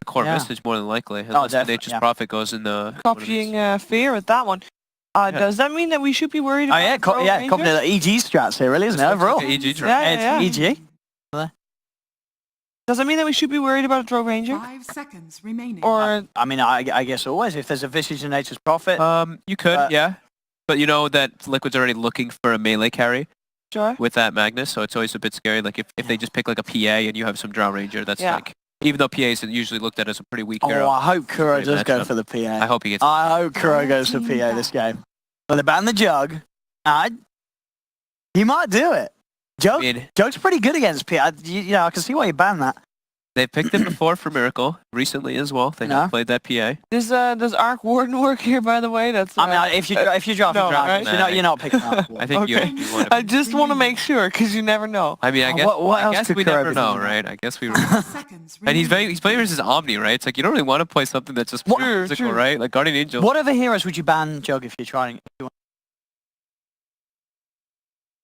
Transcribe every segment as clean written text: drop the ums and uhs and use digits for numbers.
core Visage more than likely. Oh, Unless Nature's Prophet goes in the... Copying Fear with that one. Does that mean that we should be worried about copying the EG strats here, really, isn't it, overall? Like EG strat. Yeah. It's EG. Does that mean that we should be worried about a Rogue Ranger? 5 seconds remaining. Or... I mean, I guess always. If there's a Visage in Nature's Prophet... You could, yeah. But you know that Liquid's already looking for a melee carry. Sure. With that Magnus, so it's always a bit scary. Like if they just pick like a PA and you have some Drow Ranger, that's like... Even though PA is usually looked at as a pretty weak hero. Oh, I hope Kuro does go for the PA. I hope he gets... I hope Kuro goes for PA this game. But they ban the Jug. He might do it. Jug's pretty good against PA. Yeah, I can see why you ban that. They picked him before for Miracle, recently as well. They have played that PA. Does Arc Warden work here, by the way? That's. I mean, if you drop you're not picking Arc Warden. I think you want to... I just want to make sure, because you never know. I mean, I guess, what else could we Kuro never be know, doing? right? I guess we... And he's playing versus Omni, right? It's like you don't really want to play something that's just physical, right? Like Guardian Angel. What other heroes would you ban Jug if you're trying?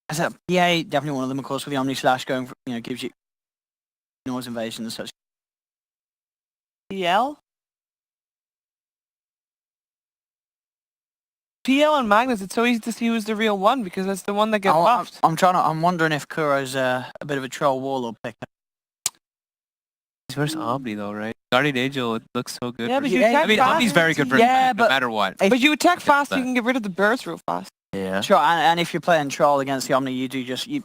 As a PA, definitely one of them, of course, with the Omni Slash going, gives you noise invasion and such. PL? PL and Magnus, it's so easy to see who's the real one because that's the one that gets buffed. I'm wondering if Kuro's a bit of a troll warlord picker. He's versus Omni though, right? Guardian Angel, it looks so good. Yeah, but you attack fast. Omni's very good for no matter what. But you attack fast, you can get rid of the birds real fast. Yeah. Sure, and if you're playing troll against the Omni, you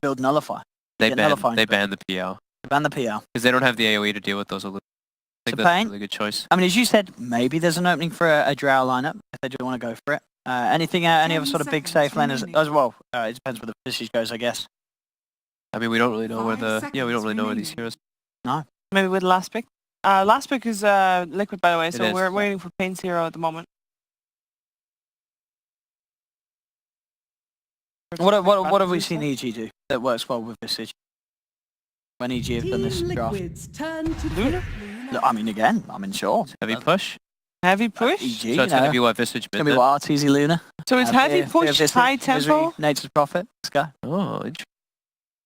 build Nullify. They ban the PL. Ban the PL. Because they don't have the AoE to deal with those. I think that's a really good choice. I mean, as you said, maybe there's an opening for a Drow lineup if they do want to go for it. Any other sort of big safe lane as well? It depends where the Visage goes, I guess. I mean, we don't really know where we don't really know where these heroes. No. Maybe with last pick. Last pick is Liquid, by the way, so we're waiting for paiN's hero at the moment. What have we seen EG do that works well with Visage? When EG have done this draft. Luna? I mean, again, sure. Heavy push? Heavy push? EG, so it's going to be what Visage mid. It's going to be what RTZ Luna. So it's heavy push, high tempo? Nature's Prophet. Let's go. Oh, interesting.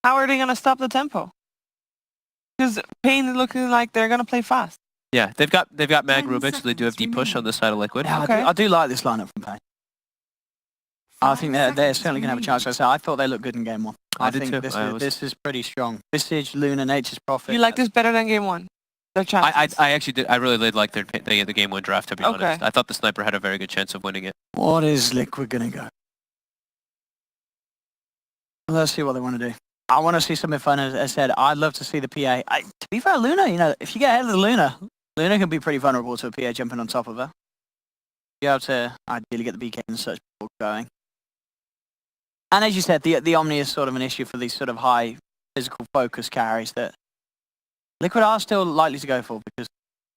How are they going to stop the tempo? Because paiN is looking like they're going to play fast. Yeah, they've got Mag Rubik, so they do have deep push on this side of Liquid. Yeah, I do like this lineup from paiN. I think they're certainly going to have a chance. I thought they looked good in game one. I think this is pretty strong. Visage, Luna, Nature's Prophet. You like this better than game one? I actually did. I really did like the game one draft, to be honest. I thought the Sniper had a very good chance of winning it. What is Liquid going to go? Let's see what they want to do. I want to see something fun. As I said, I'd love to see the PA. To be fair, Luna, if you get ahead of the Luna can be pretty vulnerable to a PA jumping on top of her. You have to ideally get the BK and such before going. And as you said, the Omni is sort of an issue for these sort of high physical focus carries that Liquid are still likely to go for because,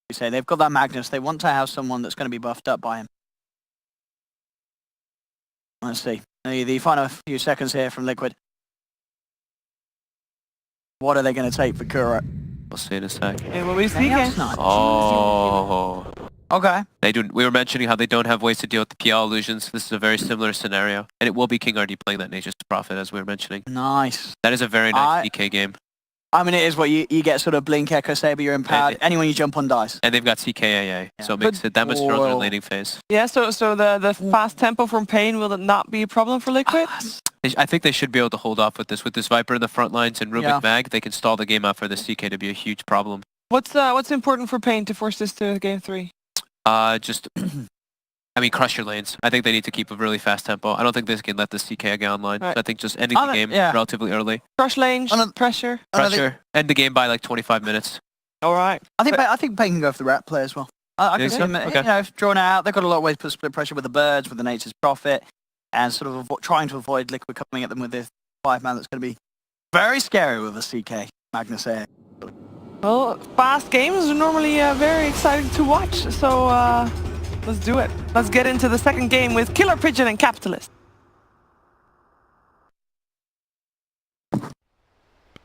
you say, they've got that Magnus. They want to have someone that's going to be buffed up by him. Let's see. The final few seconds here from Liquid. What are they going to take for Kuro? We'll see in a sec. It will be CK. Oh. Okay. We were mentioning how they don't have ways to deal with the PL illusions. This is a very similar scenario. And it will be King RD playing that Nature's Prophet, as we were mentioning. Nice. That is a very nice CK game. I mean, it is what you get sort of Blink, Echo, Saber, you're empowered. Anyone you jump on dies. And they've got CKAA, so it makes it that much stronger in the laning phase. Yeah, so the fast tempo from paiN will not be a problem for Liquid? I think they should be able to hold off with this. With this Viper in the front lines and Rubik Mag, they can stall the game out for the CK to be a huge problem. What's important for paiN to force this to game 3? Crush your lanes. I think they need to keep a really fast tempo. I don't think they can let the CK get online. Right. So I think just ending the game relatively early. Crush lanes, pressure. End the game by like 25 minutes. All right. I think paiN can go for the rat play as well. I can see them, drawn out. They've got a lot of ways to put split pressure with the birds, with the Nature's Prophet, and sort of trying to avoid Liquid coming at them with this 5-man that's going to be very scary with a CK Magnus Air. Well, fast games are normally very exciting to watch, so let's do it. Let's get into the second game with Killer Pigeon and Capitalist.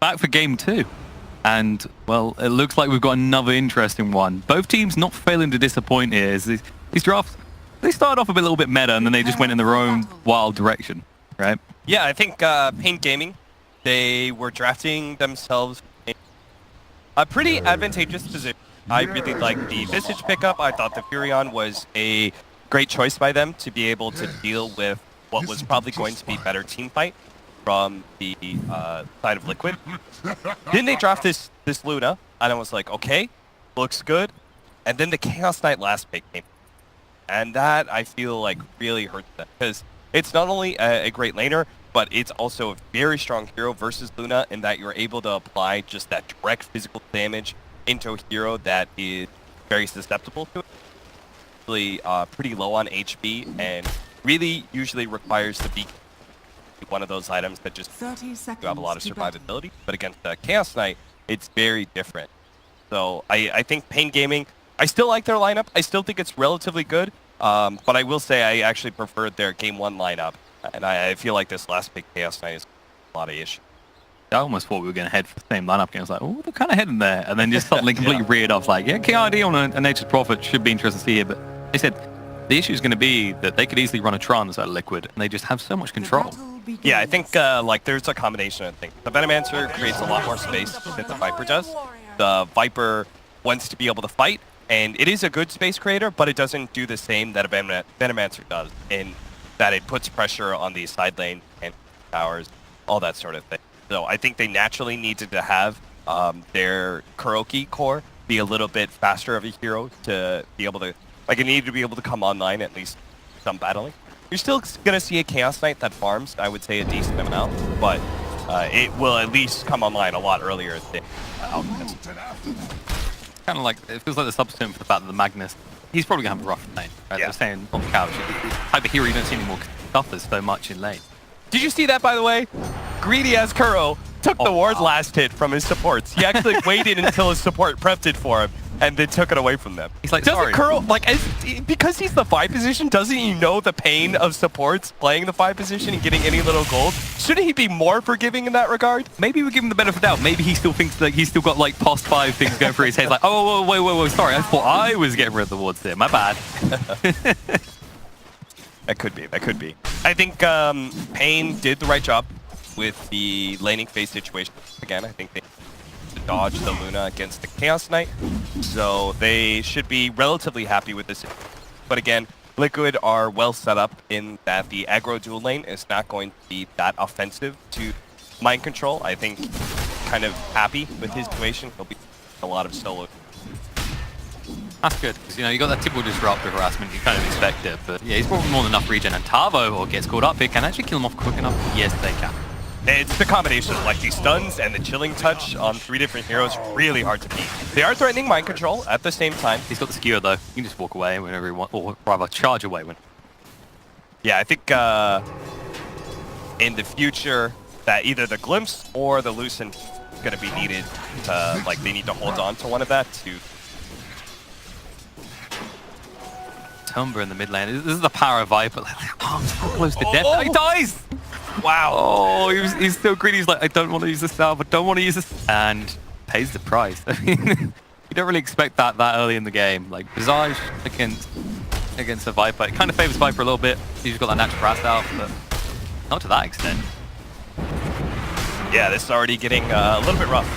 Back for game 2. And, well, it looks like we've got another interesting one. Both teams not failing to disappoint here. These drafts, they started off a little bit meta and then they just went in their own wild direction, right? Yeah, I think paiN Gaming, they were drafting themselves in a pretty advantageous position I really like the Visage pickup. I thought the Furion was a great choice by them to be able to deal with what was probably going to be better team fight from the side of Liquid. Then they draft this Luna, and I was like, okay, looks good. And then the Chaos Knight last pick came. And that, I feel like, really hurts them. Because it's not only a great laner, but it's also a very strong hero versus Luna in that you're able to apply just that direct physical damage into a hero that is very susceptible to it. Really pretty low on HP and really usually requires the beacon. One of those items that just you have a lot of survivability. But against the Chaos Knight, it's very different. So I think paiN Gaming, I still like their lineup. I still think it's relatively good. But I will say I actually preferred their Game 1 lineup. And I feel like this last pick Chaos Knight is a lot of issues. I almost thought we were going to head for the same lineup game. I was like, oh, they're kind of heading there. And then just suddenly completely reared off like, yeah, KRD on a Nature's Prophet should be interesting to see here. But they said the issue is going to be that they could easily run a Trance out of Liquid, and they just have so much control. Yeah, I think like there's a combination of things. The Venomancer creates a lot more space than the Viper does. The Viper wants to be able to fight, and it is a good space creator, but it doesn't do the same that a Venomancer does, in that it puts pressure on the side lane and towers, all that sort of thing. So I think they naturally needed to have their Kuroki core be a little bit faster of a hero to be able to, like, it needed to be able to come online at least some battling. You're still going to see a Chaos Knight that farms, I would say, a decent amount, but it will at least come online a lot earlier than Alchemist. Kind of like, it feels like the substitute for the fact that the Magnus, he's probably going to have a rough lane. Right? Yeah. They're saying on the couch, type of hero you don't see anymore suffers so much in lane. Did you see that, by the way? Greedy as Kuro took the ward last hit from his supports. He actually waited until his support prepped it for him and then took it away from them. He's like, doesn't sorry. Kuro, like, because he's the 5 position, doesn't he know the pain of supports playing the 5 position and getting any little gold? Shouldn't he be more forgiving in that regard? Maybe we give him the benefit of the doubt. Maybe he still thinks like he's still got like past 5 things going through his head. Like, oh, wait, sorry, I thought I was getting rid of the wards there. My bad. That could be. That could be. I think paiN did the right job with the laning phase situation. Again, I think they dodge the Luna against the Chaos Knight, so they should be relatively happy with this. But again, Liquid are well set up in that the aggro dual lane is not going to be that offensive to mind control. I think kind of happy with his situation. He'll be a lot of solo. That's good, because you know, you got that typical disruptive harassment, you kind of expect it, but yeah, he's probably more than enough regen, and Tavo, or gets caught up here, can actually kill him off quick enough. Yes, they can. It's the combination of like these stuns and the chilling touch on 3 different heroes, really hard to beat. They are threatening mind control at the same time. He's got the skewer though, you can just walk away whenever you want, or rather charge away when. Yeah, I think in the future that either the Glimpse or the Lucent is going to be needed to, like, they need to hold on to one of that to... Tumber in the mid lane. This is the power of Viper. Like, oh, so close to death. Oh, he dies! Wow. Oh, he's still greedy. He's like, I don't want to use this salve. I don't want to use this. And pays the price. I mean, you don't really expect that early in the game. Like, Visage against a Viper. It kind of favors Viper a little bit. He's got that natural blast out, but not to that extent. Yeah, this is already getting a little bit rough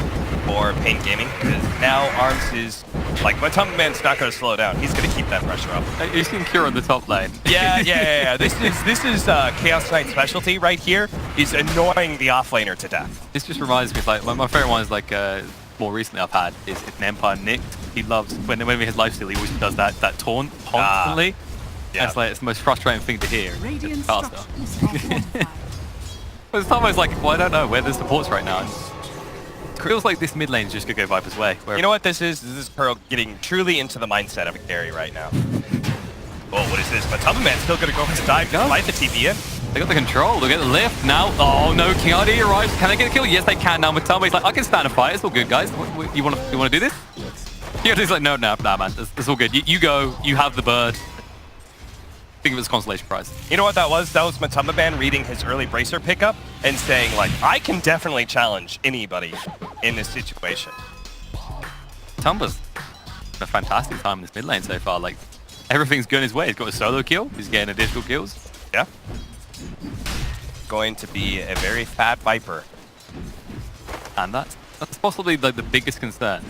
for paiN Gaming, because now Arms is, like, Matumbaman's not going to slow down. He's going to keep that pressure up. You've seen Cure on the top lane. Yeah. This is Chaos Knight's specialty right here, is annoying the offlaner to death. This just reminds me of, like, my favorite one is, like, more recently I've had is if an Empire nicked. He loves, whenever he has lifesteal, he always does that taunt constantly. Yeah. It's like, it's the most frustrating thing to hear. Radiant Faster. structures are on fire. But it's almost like, well, I don't know where the support's right now. It feels like this mid lane is just going to go Viper's way. You know what this is? This is Pearl getting truly into the mindset of a carry right now. Oh, what is this? Matumbaman's still going to go for the dive to fight the TP in. They got the control, they'll get the lift now. Oh no, KRD arrives. Can they get a kill? Yes, they can now. Matumba's like, I can stand a fight. It's all good, guys. You want to do this? KRD's like, no, man. It's all good. You go. You have the bird. Think of it as a consolation prize. You know what that was? That was Matumbaman reading his early Bracer pickup and saying, like, I can definitely challenge anybody in this situation. Matumba's had a fantastic time in this mid lane so far. Like, everything's going his way. He's got a solo kill. He's getting additional kills. Yeah. Going to be a very fat Viper. And that's possibly like the biggest concern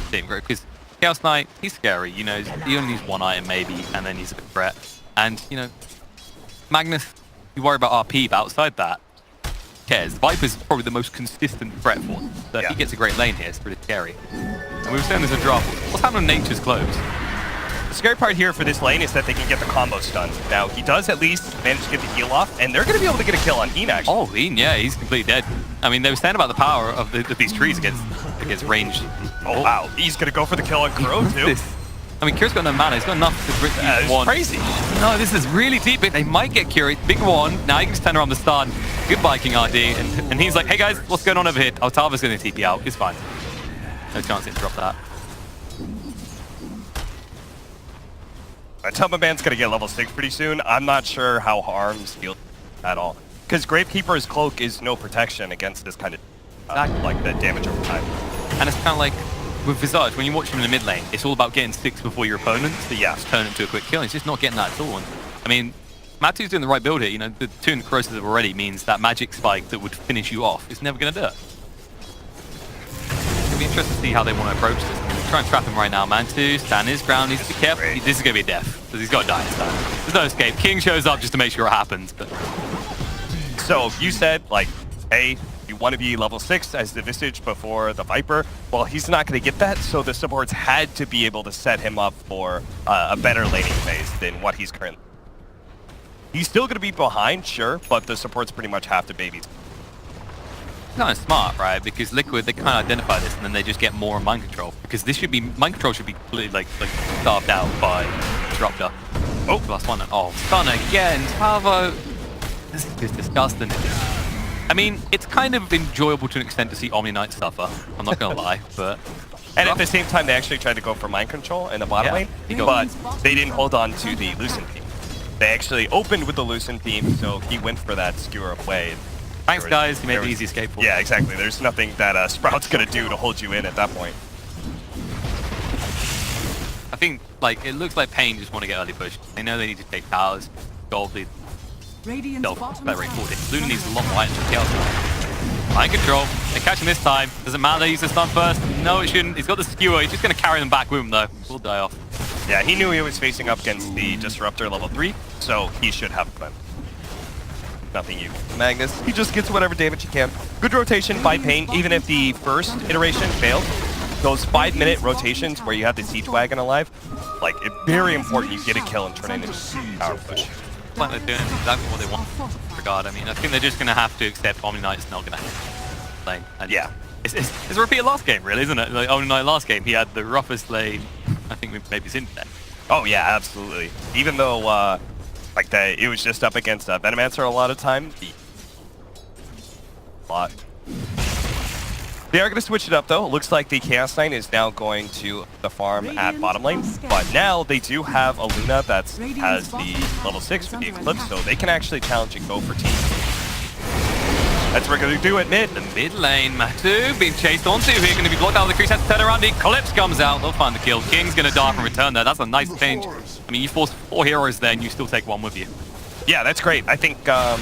thing, right? Because Chaos Knight, he's scary, you know, he only needs one item maybe, and then he's a big threat. And, you know, Magnus, you worry about RP, but outside that, cares. Viper's probably the most consistent threat for him. So if he gets a great lane here, it's pretty scary. And we were saying there's a drop. What's happening on Nature's Close? The scary part here for this lane is that they can get the combo stuns. Now, he does at least manage to get the heal off, and they're going to be able to get a kill on paiN, actually. Oh, paiN, yeah, he's completely dead. I mean, they were saying about the power of these trees against ranged. Oh, wow. He's going to go for the kill on Crow, too. I mean, Kira's got no mana. He's got enough to bring one. Crazy. No, this is really deep. They might get Kira. Big one. Now he can just turn around the stun. Goodbye, King RD. And he's like, hey, guys, what's going on over here? Altava's going to TP out. It's fine. No chance to interrupt that. Tubman Band's going to get level 6 pretty soon. I'm not sure how Arms feels at all. Because Gravekeeper's Cloak is no protection against this kind of, like, the damage over time. And it's kind of like, with Visage, when you watch him in the mid lane, it's all about getting 6 before your opponent, so you just turn it into a quick kill. He's just not getting that at all. And, I mean, Matu's doing the right build here. You know, the 2 in the corrosive already means that magic spike that would finish you off is never going to do it. It'll be interesting to see how they want to approach this. Try and trap him right now. Matu, stand his ground, needs to be careful. This is going to be a death, because he's got to die this time. There's no escape. King shows up just to make sure it happens. But so you said, like, hey, you want to be level 6 as the Visage before the Viper. Well, he's not going to get that, so the supports had to be able to set him up for a better laning phase than what he's currently. He's still going to be behind, sure, but the supports pretty much have to baby. kind of smart, right? Because Liquid, they kind of identify this, and then they just get more mind control. Because this should be, mind control should be completely like starved out by Disruptor. Oh, last one. Oh, stun again. Tavo. This is disgusting. I mean, it's kind of enjoyable to an extent to see Omni Knight suffer. I'm not gonna lie, but. And at the same time, they actually tried to go for mind control in the bottom lane, but they didn't hold on to the Lucent team. They actually opened with the Lucent team, so he went for that skewer away. Thanks, guys. You made the easy escape for Yeah, exactly. There's nothing that Sprout's going to do to hold you in at that point. I think, like, it looks like paiN just want to get early push. They know they need to take towers, gold lead. They'll better rate 40. Luna needs a lot more items to kill. Mind control. They catch him this time. Doesn't matter, use the stun first. No, it shouldn't. He's got the skewer. He's just going to carry them back with him, though. We'll die off. Yeah, he knew he was facing up against the Disruptor level 3, so he should have a plan. Nothing you. Magnus, he just gets whatever damage he can. Good rotation by paiN, even if the first iteration failed. Those 5-minute rotations where you have the Siege Wagon alive, like, it's very important you get a kill and turn it into a power push. Like they're doing exactly what they want in this regard. I mean, I think they're just going to have to accept Omni Knight is not going to lane. And yeah. It's a repeat of last game, really, isn't it? Like Omni Knight last game, he had the roughest lane, I think maybe since then. Oh, yeah, absolutely. Even though, it was just up against Venomancer a lot of time. They are going to switch it up, though. It looks like the Chaos Knight is now going to the farm at bottom lane. But now they do have a Luna that has the level 6 for the Eclipse, so they can actually challenge and go for team. That's what we're going to do at mid. The mid lane, Matu being chased onto here, going to be blocked out of the crease, has to turn around. The Eclipse comes out, they'll find the kill. King's going to die from return there. That's a nice change. I mean, you force 4 heroes there and you still take 1 with you. Yeah, that's great. I think, I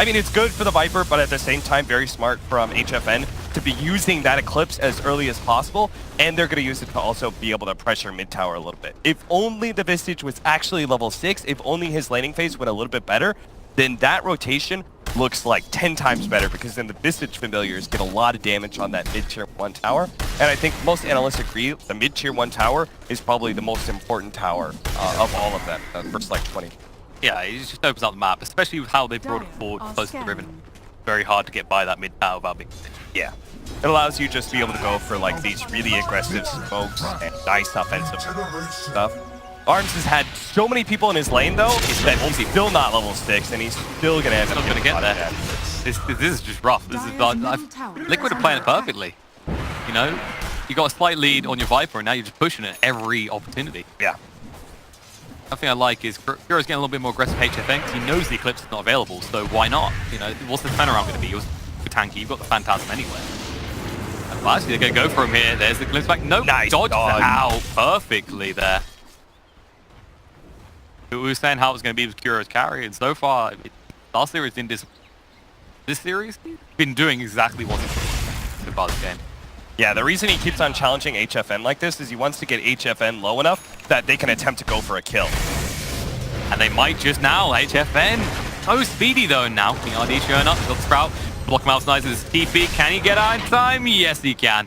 mean, it's good for the Viper, but at the same time, very smart from HFN to be using that Eclipse as early as possible, and they're going to use it to also be able to pressure mid tower a little bit. If only the Visage was actually level 6, if only his laning phase went a little bit better, then that rotation looks like 10 times better, because then the Visage familiars get a lot of damage on that mid-tier 1 tower. And I think most analysts agree the mid-tier 1 tower is probably the most important tower of all of them, the first like 20. Yeah, it just opens up the map, especially with how they brought it forward close to the ribbon. Very hard to get by that mid tower without being... Yeah. It allows you just to be able to go for like these really aggressive smokes and nice offensive stuff. Arms has had so many people in his lane though, that he's still not level 6 and he's still gonna end up gonna get there. This is just rough. This is Liquid are playing it perfectly. You know, you got a slight lead on your Viper and now you're just pushing it every opportunity. Yeah. One thing I like is Kuro's getting a little bit more aggressive HFN because he knows the Eclipse is not available, so why not? You know, what's the turnaround going to be? For tanky, you've got the Phantasm anyway. And actually, they're going to go for him here. There's the Eclipse back. Nope, nice dodges out perfectly there. We were saying how it was going to be with Kuro's carry, and so far, last series didn't disappoint. This series, he's been doing exactly what he's doing so far this game. Yeah, the reason he keeps on challenging HFN like this is he wants to get HFN low enough that they can attempt to go for a kill. And they might just now. HFN. So speedy though now. King RD showing up. Got the Sprout. Block him out nice with his TP. Can he get out in time? Yes, he can.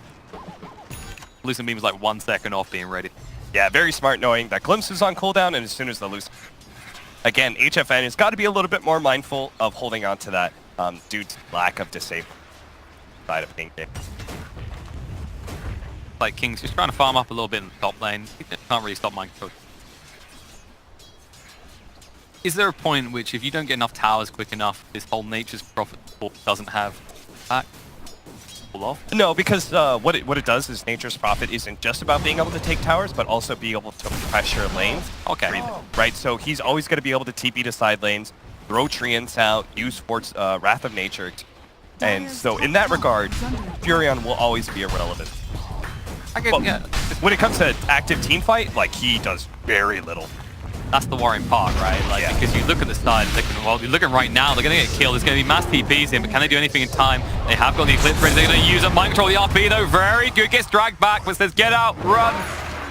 Lucent Beam is like 1 second off being ready. Yeah, very smart knowing that Glimpse is on cooldown, and as soon as the Lucent... Again, HFN has got to be a little bit more mindful of holding on to that due to lack of disable side of paiN. Like King's just trying to farm up a little bit in the top lane. Can't really stop mind control. Is there a point in which if you don't get enough towers quick enough, this whole Nature's Prophet doesn't have back? Pull off? No, because what it does is Nature's Prophet isn't just about being able to take towers, but also be able to pressure lanes. Okay. Right, so he's always going to be able to TP to side lanes, throw treants out, use Wrath of Nature. And so in that regard, Furion will always be irrelevant. Yeah. When it comes to active team fight, like, he does very little. That's the worrying part, right? Like, Yeah. because you look at the side, well, you're looking right now, they're going to get killed. There's going to be mass TPs in, but can they do anything in time? They have got the Eclipse Ring. They're going to use a mind control. The RP, though, very good. Gets dragged back, but says, get out, run.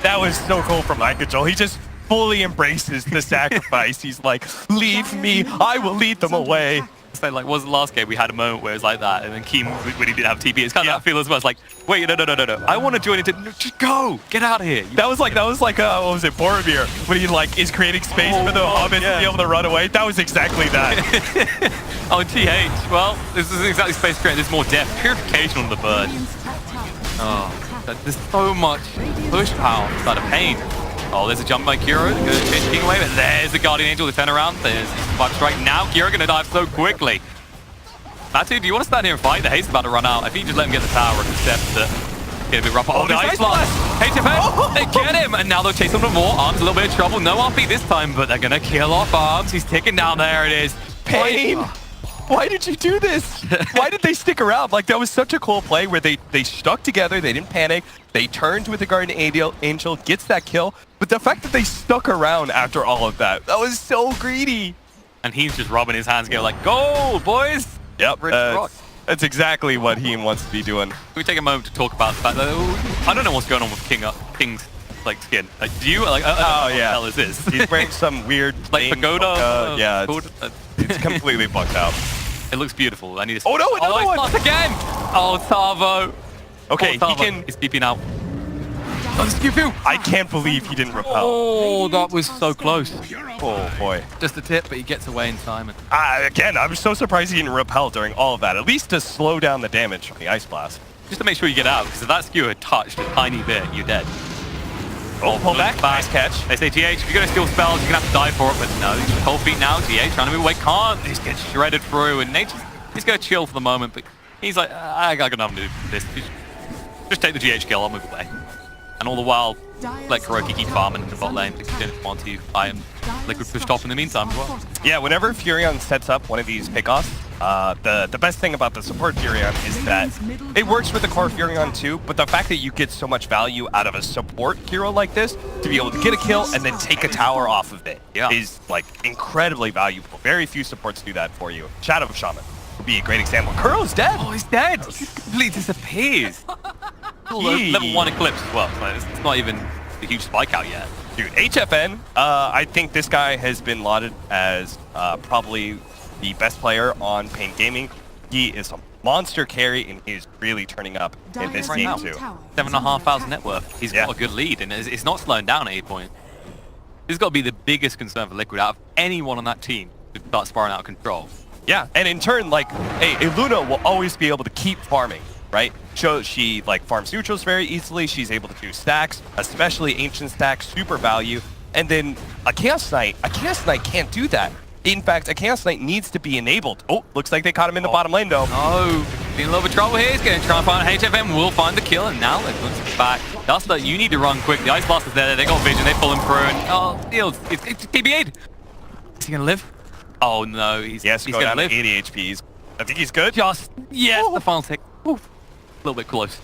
That was so cool from mind control. He just fully embraces the sacrifice. He's like, leave me, I will lead them away. So, like, was the last game we had a moment where it was like that, and then Keem, when he didn't have TP, it's kind of that feel as well. It's like, wait, no. I want to join into, no, just go, get out of here. That was like what was it, Boromir, when he like is creating space for the hobbits to be able to run away. That was exactly that. Oh, TH, well, this is exactly space creating. There's more depth, purification on the bird. Oh, there's so much push power inside of paiN. Oh, there's a jump by Kiro. They're going to chase King away, but there's the Guardian Angel to turn around. There's Bucks right now. Kiro going to dive so quickly. Matthew, do you want to stand here and fight? The haste about to run out. I think you just let him get the tower and accept that. Get a bit rough. Oh, the Ice Blast! HFN! They get him! And now they'll chase him for more. Arms a little bit of trouble. No RP this time, but they're going to kill off Arms. He's ticking down. There it is. paiN! Why did you do this? Why did they stick around? Like, that was such a cool play where they stuck together, they didn't panic, they turned with the Guardian Angel, gets that kill, but the fact that they stuck around after all of that, that was so greedy. And he's just rubbing his hands together like, go, boys! Yep, that's exactly what he wants to be doing. Can we take a moment to talk about the fact that, I don't know what's going on with King's like skin. Like, do you? Like, oh, yeah. What the hell is this? He's wearing some weird like pagoda? Yeah, it's completely bugged out. It looks beautiful. I need to. Oh no, another one! Again! Oh, Tavo. Okay, Tavo. he can. He's DP now. I can't believe he didn't repel. Oh, that was so close. Oh boy. Just a tip, but he gets away in time. Again, I'm so surprised he didn't repel during all of that. At least to slow down the damage from the Ice Blast. Just to make sure you get out, because if that skewer had touched a tiny bit, you're dead. Oh, pull back. Nice catch. They say, TH, if you're going to steal spells, you're going to have to die for it. But no, he's with cold feet now. TH trying to move away. Can't. He just gets shredded through. And Nature's, he's going to chill for the moment. But he's like, I got nothing to do with this. Just take the GH kill. I'll move away. And all the while, let Kuroki keep farming in the bot lane. Didn't want to. I am Liquid pushed off in the meantime as well. Yeah, whenever Furion sets up one of these pickoffs, the best thing about the support Furion is that it works with the core Furion too, but the fact that you get so much value out of a support hero like this, to be able to get a kill and then take a tower off of it, is like incredibly valuable. Very few supports do that for you. Shadow of Shaman would be a great example. Kuro's dead! Oh, he's dead! He completely disappears. Level 1 Eclipse as well. So it's not even a huge spike out yet. Dude, HFN, I think this guy has been lauded as probably the best player on paiN Gaming. He is a monster carry, and he's really turning up in this game too. 7,500 net worth. He's got a good lead, and it's not slowing down at any point. This has got to be the biggest concern for Liquid out of anyone on that team to start spiraling out of control. Yeah, and in turn, like, hey, Luna will always be able to keep farming, right? She like farms neutrals very easily. She's able to do stacks, especially ancient stacks, super value. And then a Chaos Knight can't do that. In fact, a Chaos Knight needs to be enabled. Oh, looks like they caught him in the bottom lane though. Oh, being a little bit of trouble here. He's going to try and find HFM. Will find the kill, and now it's back. Duster, you need to run quick. The Ice Blast is there. They got vision. They pull him through, and it's TBA'd. Is he going to live? Oh no, he's going to live. 80 HP. I think he's good. The final tick. Oof. A little bit close.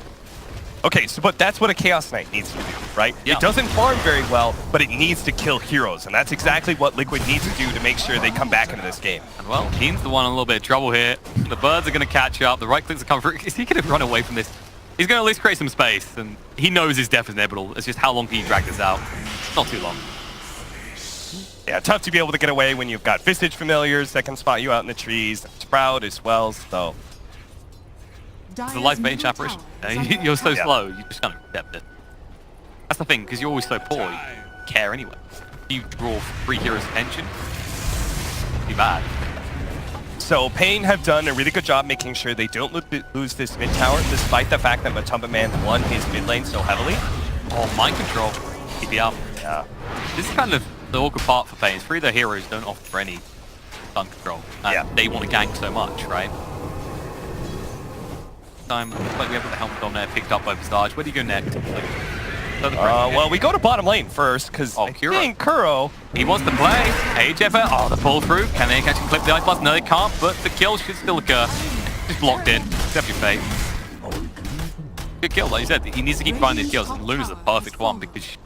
Okay, so but that's what a Chaos Knight needs to do, right? Yeah. It doesn't farm very well, but it needs to kill heroes, and that's exactly what Liquid needs to do to make sure they come back into this game. And well, Keen's the one in a little bit of trouble here. The birds are going to catch up. The right clicks are coming through. Is he going to run away from this? He's going to at least create some space, and he knows his death is inevitable. It's just how long can you drag this out? Not too long. Yeah, tough to be able to get away when you've got Visage familiars that can spot you out in the trees, Sprout as well, so... It's the life bait apparition. You're so slow, you just kind of accept it. That's the thing, because you're always so poor, you don't care anyway. You draw 3 heroes' attention, too bad. So paiN have done a really good job making sure they don't lose this mid tower, despite the fact that Matumba Man won his mid lane so heavily. Oh, mind control. Keep it up. Yeah. This is kind of the awkward part for paiN. 3 of their heroes don't offer any stun control. And they want to gank so much, right? Time, looks like we have got the helmet on there, picked up by Visage. Where do you go next? Well, we go to bottom lane first, because I think Kuro... He wants to play. HFR. Oh, the pull through. Can they actually clip the ice blast? No, they can't, but the kill should still occur. Just locked in. Accept your fate. Good kill, like you said. He needs to keep finding these kills, and Luna's the perfect one because you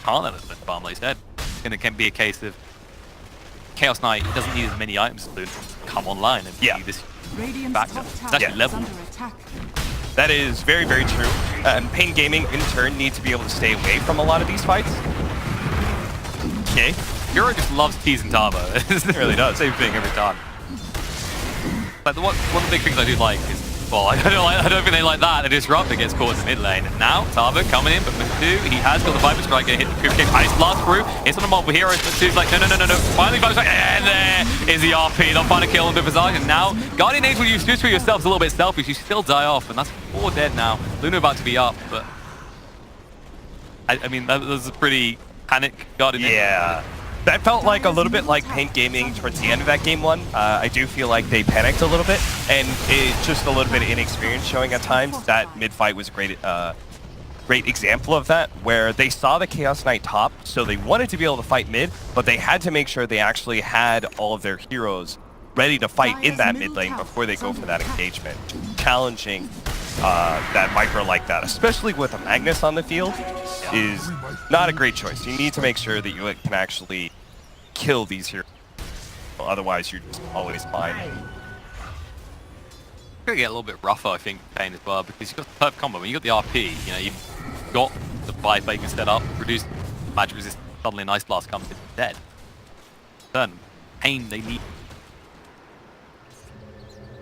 can't let it farm, like you said. And it can be a case of Chaos Knight doesn't need as many items as Luna to come online and be this factor. It's actually level. That is very, very true. paiN Gaming, in turn, need to be able to stay away from a lot of these fights. Okay. Kuro just loves teasing Tavo. It really does. Same thing every time. But one of the big things I do like is, well, I don't think they like that. The disrupt that gets caught in the mid lane. And now, Tavo coming in, but Matu, he has got the Viper Strike, going to hit the Crypt Kick, Ice Blast through. It's on a multiple heroes, Matu's like, no. Finally, Viper Strike, and there is the RP. They'll find a kill on the Visage, and now, Guardian Angel, you switch for yourself, is a little bit selfish. You still die off, and that's 4 dead now. Luna about to be up, but... I mean, that was a pretty panic Guardian Angel. Yeah. That felt like a little bit like paiN Gaming towards the end of that game 1. I do feel like they panicked a little bit, and it's just a little bit of inexperience showing at times. That mid-fight was a great example of that, where they saw the Chaos Knight top, so they wanted to be able to fight mid, but they had to make sure they actually had all of their heroes ready to fight in that mid lane before they go for that engagement. Challenging that Viper like that, especially with a Magnus on the field, is not a great choice. You need to make sure that you can actually kill these heroes. Well, otherwise, you're just always fine. It's going to get a little bit rougher, I think, paiN as well, because you've got the perfect combo. When you've got the RP, you know, you've got the Vibe Bacon set up, reduce magic resistance, suddenly an Ice Blast comes in dead. Turn. paiN, they need...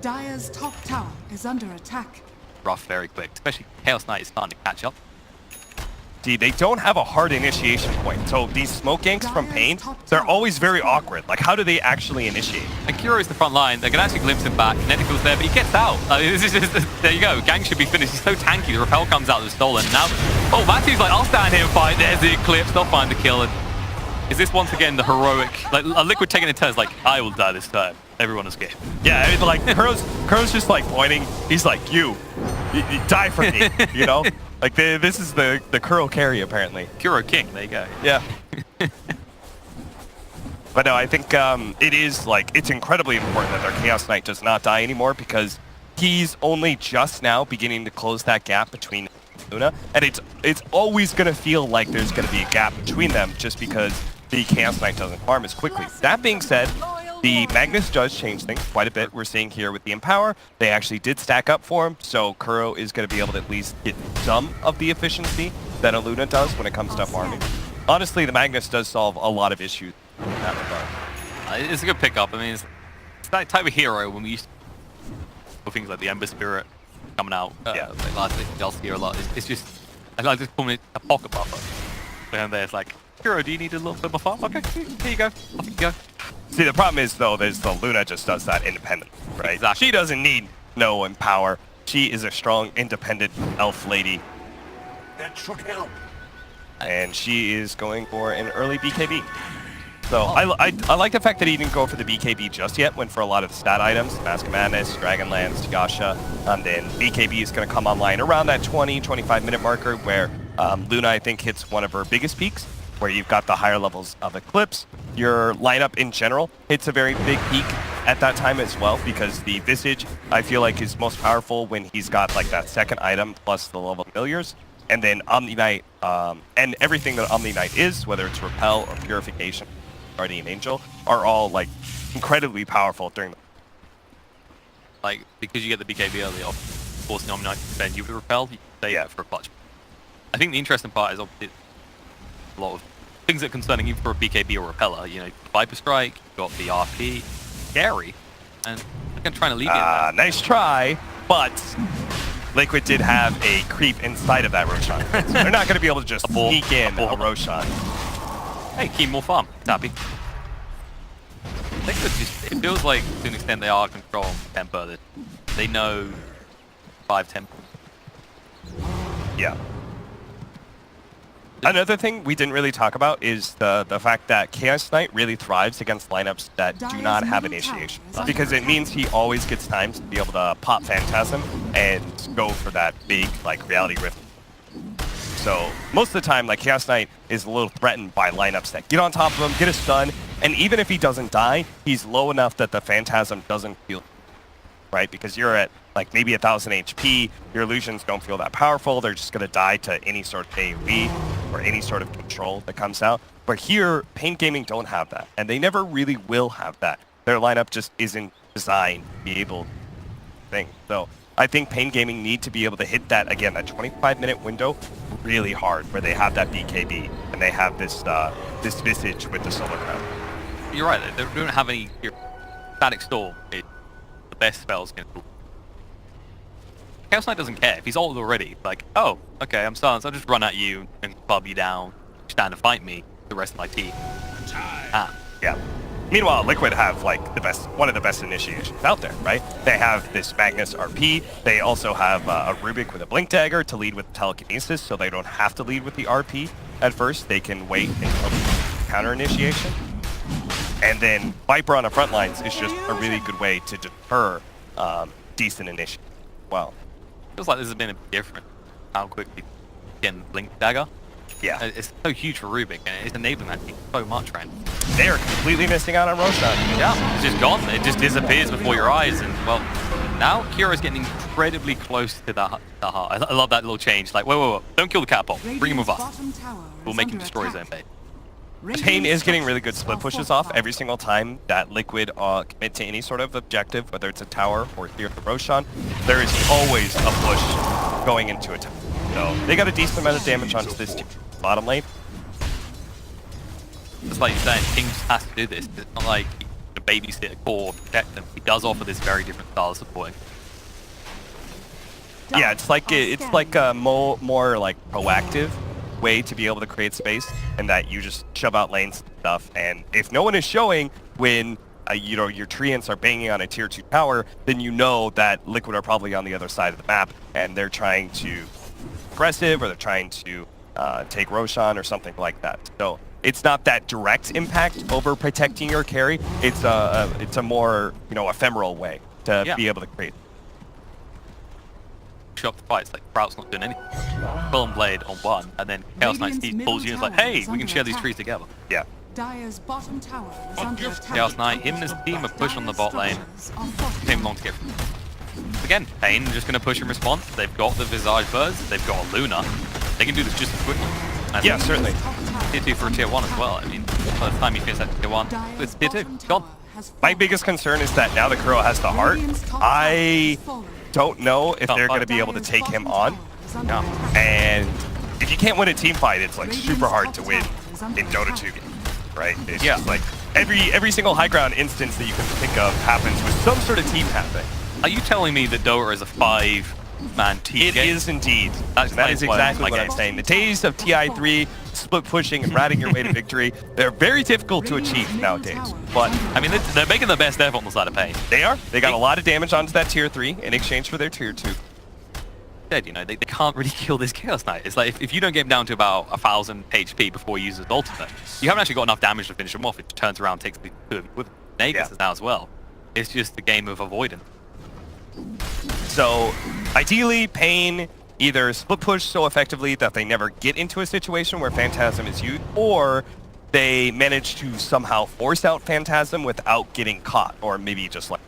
Dire's top tower is under attack. Rough very quick, especially Chaos Knight is starting to catch up. They don't have a hard initiation point, so these smoke ganks from paiN, they're always very awkward. Like, how do they actually initiate? And Kuro is the front line. They can actually glimpse him back. Kinetical's there, but he gets out. This is just, there you go. Gang should be finished. He's so tanky. The repel comes out of the stolen. Now, oh, Matu's like, I'll stand here and fight. There's the Eclipse. They'll find the kill. And is this once again the heroic, like a Liquid taking a turn? Like, I will die this time. Everyone is game. Yeah, I mean, like, Kuro's just like pointing. He's like, you die for me, you know? Like, this is the Kuro carry, apparently. Kuro King, there you go. Yeah. But no, I think it is, like, it's incredibly important that their Chaos Knight does not die anymore, because he's only just now beginning to close that gap between Luna, and it's always going to feel like there's going to be a gap between them just because the Chaos Knight doesn't farm as quickly. That being said, the Magnus does change things quite a bit. We're seeing here with the Empower, they actually did stack up for him, so Kuro is going to be able to at least get some of the efficiency that a Luna does when it comes to farming. Honestly, the Magnus does solve a lot of issues in that regard. It's a good pickup. I mean, it's that type of hero when we used to things like the Ember Spirit coming out. Like last week, Delcia a lot. It's just, I like to call it a pocket buffer. And there's like, Kuro, do you need a little bit of a farm? Okay, here you go. Off you go. See, the problem is, though, there's the Luna just does that independently, right? Exactly. She doesn't need no Empower. She is a strong, independent elf lady. That should help. And she is going for an early BKB. So I like the fact that he didn't go for the BKB just yet, went for a lot of the stat items, Mask of Madness, Dragonlance, Tigasha, and then BKB is going to come online around that 20-25 minute marker where Luna, I think, hits one of her biggest peaks, where you've got the higher levels of Eclipse. Your lineup in general hits a very big peak at that time as well, because the Visage, I feel like, is most powerful when he's got like that second item plus the level familiars. And then Omni Knight, and everything that Omni Knight is, whether it's Repel or Purification, Guardian Angel, are all like incredibly powerful during the... Like, because you get the BKB early off. forcing Omni Knight to spend you with a repel, you can save it for a clutch. I think the interesting part is obviously a lot of things that are concerning even for a BKB or repeller. You know, Viper Strike, you've got the RP, scary, and they're going to try to leave it. Nice try, but Liquid did have a creep inside of that Roshan. So they're not going to be able to just sneak in a Roshan. Hey, keep more farm. Happy. Liquid just, it feels like to an extent they are controlling tempo. They know 5-10. Yeah. Another thing we didn't really talk about is the fact that Chaos Knight really thrives against lineups that do not have initiation. Because it means he always gets time to be able to pop Phantasm and go for that big, like, Reality Rift. So most of the time, like, Chaos Knight is a little threatened by lineups that get on top of him, get a stun, and even if he doesn't die, he's low enough that the Phantasm doesn't feel, right? Because you're at, like, maybe 1,000 HP, your illusions don't feel that powerful, they're just going to die to any sort of AoE or any sort of control that comes out. But here, paiN Gaming don't have that, and they never really will have that. Their lineup just isn't designed to be able to think. So I think paiN Gaming need to be able to hit that, again, that 25-minute window really hard, where they have that BKB, and they have this this Visage with the Solar Crown. You're right, they don't have any Static Storm. It's the best spells against Chaos Knight doesn't care. If he's ulted already, like, oh, okay, I'm silenced, I'll just run at you and club you down, stand and fight me, the rest of my team. Yeah. Meanwhile, Liquid have, like, one of the best initiations out there, right? They have this Magnus RP, they also have a Rubik with a Blink Dagger to lead with Telekinesis, so they don't have to lead with the RP at first. They can wait until counter initiation. And then Viper on the front lines is just a really good way to deter decent initiation. Wow. Feels like this has been a bit different. How quickly getting Blink Dagger. Yeah. It's so huge for Rubik, and it's enabling that team so much right now. They are completely missing out on Roshan. Yeah, it's just gone. It just disappears before your eyes, and well, now Kira's getting incredibly close to the heart. I love that little change. Like, whoa, don't kill the catapult. Bring him with us. We'll make him destroy his own base. paiN is getting really good split pushes off every single time that Liquid commit to any sort of objective, whether it's a tower or here for Roshan. There is always a push going into a tower. So they got a decent amount of damage onto this bottom lane. Just like you're saying, King just has to do this. It's not like the babysit a core protect them. He does offer this very different style of supporting. Yeah, it's like a more like proactive way to be able to create space, and that you just shove out lanes and stuff. And if no one is showing when your treants are banging on a tier 2 tower, then you know that Liquid are probably on the other side of the map, and they're trying to be aggressive, or they're trying to take Roshan or something like that. So it's not that direct impact over protecting your carry. It's a more ephemeral way to be able to create. Show up the fight, it's like Sprout's not doing anything. Golden Blade on one, and then Chaos Knight pulls you and it's like, hey, we can share these trees together. Yeah. Dire's bottom tower is under attack. Chaos Knight, him and his team are pushing on the bot lane. Came long to get. Again, paiN just going to push in response. They've got the Visage Birds, they've got a Luna. They can do this just as quickly. Yeah, certainly. Tier 2 for a Tier 1 as well. I mean, by the time you finish that Tier 1, it's Tier 2. Gone. My biggest concern is that now the Kuro has the heart. I don't know if they're going to be able to take him on. And if you can't win a team fight, it's like super hard to win in Dota 2 games, right? It's just like every single high ground instance that you can think of happens with some sort of team happening. Are you telling me that Dota is a 5-man team game? It is indeed. That is exactly what I'm saying. The days of TI3, split pushing and riding your way to victory, they're very difficult to achieve nowadays. But I mean, they're making the best effort on the side of paiN. They are. They got a lot of damage onto that Tier 3 in exchange for their Tier 2. They can't really kill this Chaos Knight. It's like if you don't get him down to about 1,000 HP before he uses ultimate, you haven't actually got enough damage to finish him off. It turns around, takes the two of you with Nagus now as well. It's just a game of avoidance. So ideally, paiN either split push so effectively that they never get into a situation where Phantasm is used, or they manage to somehow force out Phantasm without getting caught, or maybe just like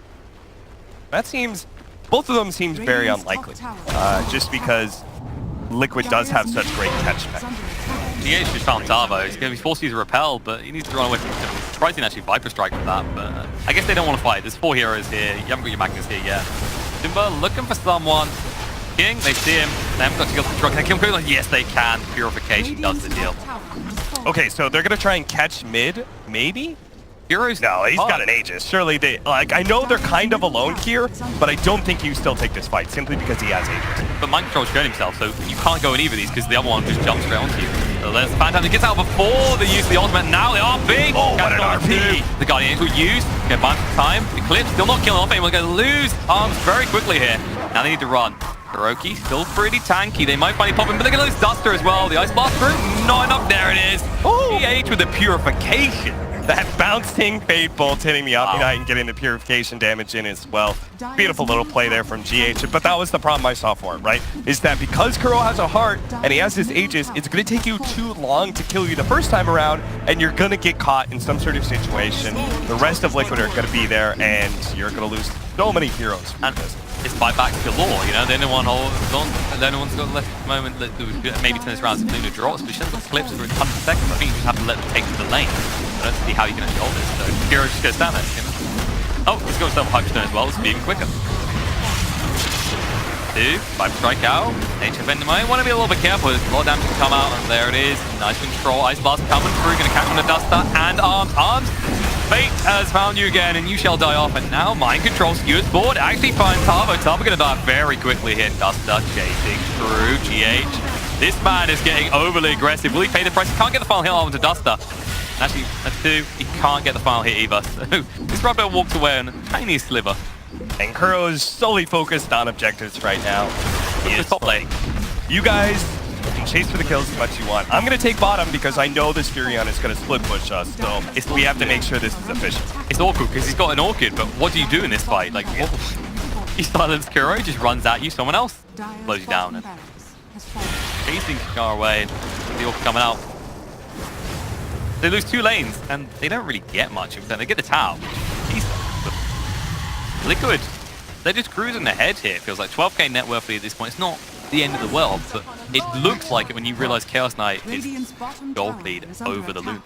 that seems. Both of them seems very unlikely, just because Liquid does have such great catch mech. DH just found Tavo. He's going to be forced to use a repel, but he needs to run away from him. Surprised he didn't actually Viper Strike for that, but I guess they don't want to fight. There's 4 heroes here. You haven't got your Magnus here yet. Timber looking for someone. looking. They see him. They haven't got to kill the truck. They kill him. Yes, they can. Purification does the deal. Okay, so they're gonna try and catch mid, maybe? Heroes. No, he's got an Aegis. Surely they, like, I know they're kind of alone here, but I don't think you still take this fight simply because he has Aegis. But Mind Control's shown himself, so you can't go in either of these because the other one just jumps straight onto you. So there's Phantom that gets out before the use of the ultimate. Now the RP. Oh, what an RP! The Guardian Angel used. Get back for time. Eclipse still not killing off anyone. Going to lose arms very quickly here. Now they need to run. Hiroki still pretty tanky. They might finally pop him, but they're going to lose Duster as well. The Ice Blast through. Not enough. There it is. GH with the Purification. That bouncing Fade Bolt hitting the Omni-Knight and getting the Purification damage in as well. Beautiful little play there from GH, but that was the problem I saw for him, right? Is that because Kuro has a heart and he has his Aegis, it's going to take you too long to kill you the first time around, and you're going to get caught in some sort of situation. The rest of Liquid are going to be there, and you're going to lose so many heroes from this. It's buyback galore, you know. The only one one's got left at the moment that would maybe turn this around if Luna drops, but she hasn't got clips for a ton of seconds. I think you just have to let them take to the lane. I don't see how you can actually hold this. So Hero's just going to stand there. You know? Oh, he's got himself a Hyperstone as well. This will be even quicker. 2, 5 strike out. HFN might want to be a little bit careful. There's a lot of damage to come out, and there it is. Nice control. Ice Blast coming through. Going to catch on the Duster and arms. Fate has found you again, and you shall die off. And now Mind Control skewers forward. Actually finds Tavo. Tavo going to die very quickly here. Duster chasing through GH. This man is getting overly aggressive. Will he pay the price? He can't get the final hit onto Duster. Actually, at 2, he can't get the final hit either. So this Rubber walks away on a tiny sliver. And Kuro is solely focused on objectives right now. He is top lane. You guys can chase for the kills as much as you want. I'm going to take bottom because I know this Furion is going to split push us, so we have to make sure this is efficient. It's awkward because he's got an Orchid, but what do you do in this fight? Like, what? He silences Kuro, he just runs at you, someone else blows you down. And chasing Scar away, and the Orchid coming out. They lose 2 lanes, and they don't really get much in return. They get the tower. Liquid, they're just cruising ahead here. It feels like 12k net worth at this point. It's not the end of the world, but it looks like it when you realize Chaos Knight is gold lead over the loot.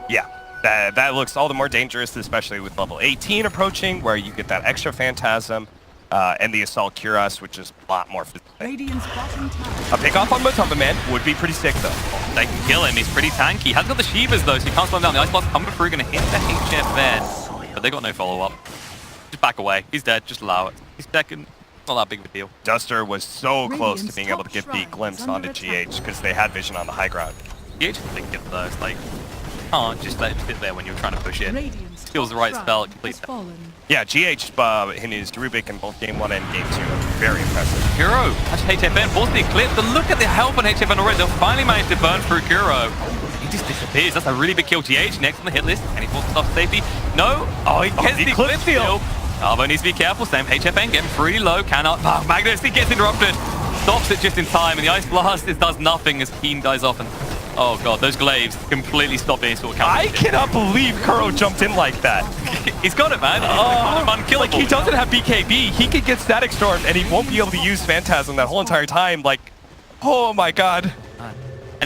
Yeah, that looks all the more dangerous, especially with level 18 approaching, where you get that extra Phantasm and the Assault Cuirass, which is a lot more physical. A pick off on Matumba Man would be pretty sick, though. They can kill him. He's pretty tanky. He hasn't got the Shivas, though, so you can't slow him down. The Ice Blast coming through, going to hit the HFN, but they got no follow-up. Just back away. He's dead. Just allow it. He's second. Not that big of a deal. Duster was so close to being able to get the glimpse onto GH because they had vision on the high ground. GH is thinking of those. Like, you can't just let him sit there when you're trying to push in. Skills the right spell, complete that. Yeah, GH in his Rubik in both Game 1 and Game 2 very impressive. Kuro, that's HFN, forced the Eclipse. But look at the health on HFN already. They'll finally manage to burn through Kuro. He just disappears. That's a really big kill. GH next on the hit list. And he forces off safety. No. Oh, he gets the Eclipse steal. Alvo needs to be careful. Same HFN getting pretty low. Cannot. Oh, Magnus, he gets interrupted. Stops it just in time. And the Ice Blast does nothing as paiN dies off. And oh god, those glaives completely stopped any sort of counter. I cannot believe Kuro jumped in like that. He's got it, man. He's unkillable. Like, he doesn't have BKB. He could get Static Storm, and he won't be able to use Phantasm that whole entire time. Like, oh my god. And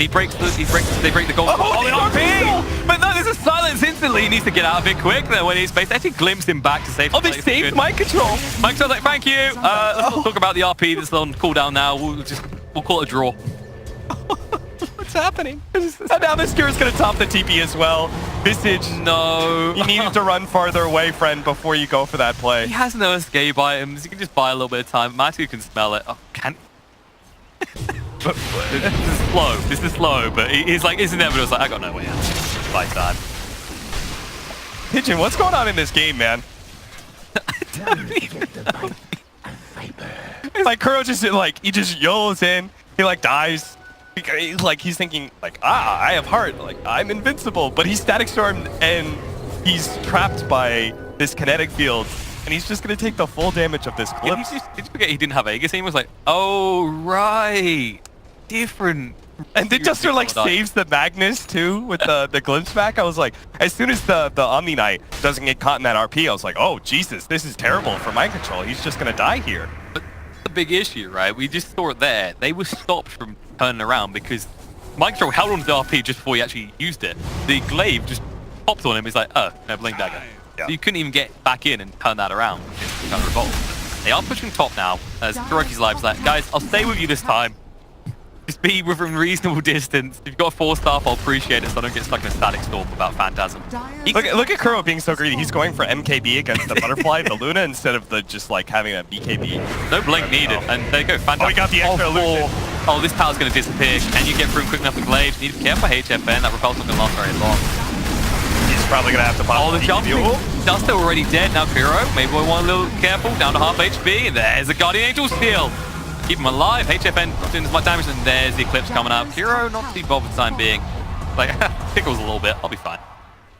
they break the goal. But no, there's a silence instantly. He needs to get out of it quick though when he's based. Actually glimpsed him back to safety. Oh, they saved Mind Control. Mind Control's like, thank you. Let's not talk about the RP that's on cooldown now. We'll call it a draw. What's happening? And now this gear is going to top the TP as well. Visage, no. You needed to run farther away, friend, before you go for that play. He has no escape items. You can just buy a little bit of time. Matthew can smell it. Oh, can This is slow, but he's like, it's inevitable. It's like, I got no way out. Fight time. Pigeon, what's going on in this game, man? I don't even know. It's like Kuro just like, he just YOLOs in. He like dies. Like he's thinking like, I have heart. Like I'm invincible, but he's Static Storm and he's trapped by this kinetic field. And he's just going to take the full damage of this glimpse. Did you forget he didn't have Aegis? He was like, oh, right. Different. And then Duster like saves the Magnus too with the glimpse back. I was like, as soon as the Omni-Knight doesn't get caught in that RP, I was like, oh, Jesus, this is terrible for Mind Control. He's just going to die here. But the big issue, right? We just saw it there. They were stopped from turning around because Mind Control held on to the RP just before he actually used it. The glaive just popped on him. He's like, oh, no, Blink Dagger. Yeah. So you couldn't even get back in and turn that around. It's kind of revolt. They are pushing top now, as Hiroki's live's like, guys, I'll stay with you this time. Just be within reasonable distance. If you've got a 4-star, I'll appreciate it so I don't get stuck in a static storm about Phantasm. Look at Kuro being so greedy. He's going for MKB against the Butterfly, the Luna, instead of the just like having a BKB. No blink needed, and there you go, Phantasm. Oh, he got the extra illusion. Oh, this power's going to disappear. Can you get through quick enough with Glaive? Need to be careful, HFN. That repel's not going to last very long. He's probably going to have to pop the jump. Dust already dead. Now Kuro, maybe we want a little careful. Down to half HP, and there's a Guardian Angel steal. Keep him alive. HFN not doing as much damage, and there's the Eclipse coming up. Kuro not too bothered for the time being. Like, tickles a little bit. I'll be fine.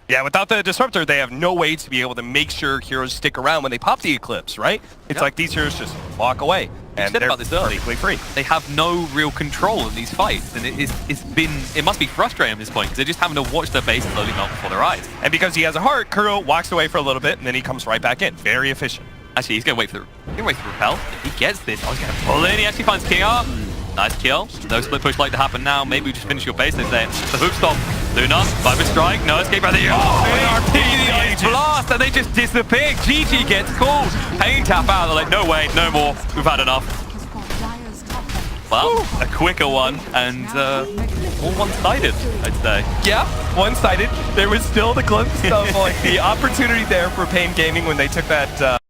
Yeah, without the Disruptor, they have no way to be able to make sure heroes stick around when they pop the Eclipse, right? It's like these heroes just walk away, and they're perfectly free. They have no real control in these fights, and it must be frustrating at this point, because they're just having to watch their base slowly melt before their eyes. And because he has a heart, Kuro walks away for a little bit, and then he comes right back in. Very efficient. Actually, he's going to wait for the repel. If he gets this, he's going to pull in. He actually finds King up. Nice kill. No split push like to happen now. Maybe we just finish your base, they say. The hook stop. Luna, Viper strike. No escape out of the... Oh, the Ice Blast, and they just disappear. GG gets called. paiN tap out. They're like, no way, no more. We've had enough. Well, a quicker one, and more one-sided, I'd say. Yeah, one-sided. There was still the glimpse of like the opportunity there for paiN Gaming when they took that